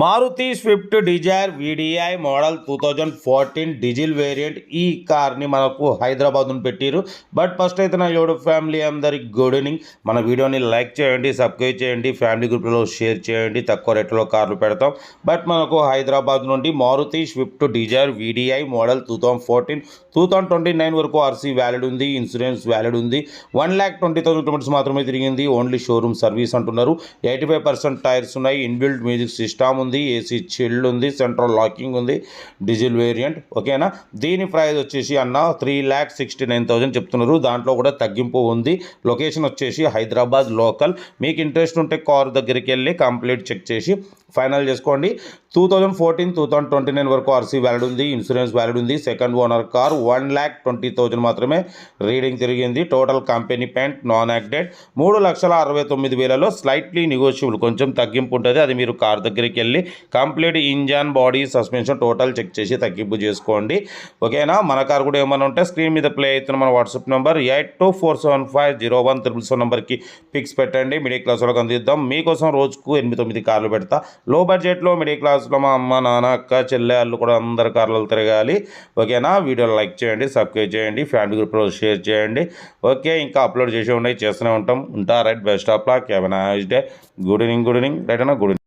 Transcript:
Maruti Swift Dzire VDI model 2014 diesel variant ఈ కార్ని మనకు హైదరాబాద్ నుండి పెట్టారు. బట్ ఫస్ట్ అయితే నా యూట్యూబ్ ఫ్యామిలీ అందరికి గుడ్ ఈవినింగ్. మన వీడియోని లైక్ చేయండి, సబ్స్క్రైబ్ చేయండి, ఫ్యామిలీ గ్రూప్లో షేర్ చేయండి. తక్కువ రేట్లో కార్లు పెడతాం. బట్ మనకు హైదరాబాద్ నుండి Maruti Swift Dzire VDI model 2029 వరకు ఆర్సీ వ్యాలిడ్ ఉంది, ఇన్సూరెన్స్ వ్యాలిడ్ ఉంది. 1,20,000 కిలోమీటర్స్ మాత్రమే తిరిగింది. ఓన్లీ షోరూమ్ సర్వీస్ అంటున్నారు. 85% టైర్స్ ఉన్నాయి. ఇన్బిల్ట్ మ్యూజిక్ సిస్టమ్ ఉంది, ఏసీ చిల్డ్ ఉంది, సెంట్రల్ లాకింగ్ ఉంది. డీజిల్ వేరియంట్ ఓకేనా. దీని ప్రైస్ వచ్చేసి అన్న 3,69,000 చెప్తున్నారు. దాంట్లో కూడా తగ్గింపు ఉంది. లొకేషన్ వచ్చేసి హైదరాబాద్ లోకల్. మీకు ఇంట్రెస్ట్ ఉంటే కార్ దగ్గరికి వెళ్ళి కంప్లీట్ చెక్ చేసి ఫైనల్ చేసుకోండి. 2014-2029 వరకు ఆర్సీ వ్యాలిడ్ ఉంది, ఇన్సూరెన్స్ వ్యాలిడ్ ఉంది. Second owner car. 1,20,000 మాత్రమే రీడింగ్ తిరిగింది. Total company paint, non acted. 3,69,000లో స్లైట్లీ నెగోషియబుల్, కొంచెం తగ్గింపు ఉంటుంది. అది మీరు కార్ దగ్గరికి వెళ్ళి complete engine, body, suspension total check చేసి తగ్గింపు చేసుకోండి ఓకేనా. మన కార్ కూడా ఏమైనా ఉంటే స్క్రీన్ మీద ప్లే అవుతున్న మన వాట్సాప్ నెంబర్ 8247501777 నెంబర్కి పిక్స్ పెట్టండి. మిడిల్ క్లాస్ వాళ్ళకి అందిద్దాం. మీకోసం రోజుకు 8-9 కార్లు పెడతా. లో బడ్జెట్లో మిడిల్ క్లాస్లో మా అమ్మ, నాన్న, అక్క, చెల్లె వాళ్ళు కూడా అందరు కార్లు తిరగాలి ఓకేనా. వీడియోలు లైక్ చేయండి, సబ్స్క్రైబ్ చేయండి, ఫ్యామిలీ గ్రూప్లో షేర్ చేయండి ఓకే. ఇంకా అప్లోడ్ చేసి ఉన్నాయి, చేస్తూనే ఉంటాం. Right, best of luck, have a nice day. Good evening right అన్న. Good evening.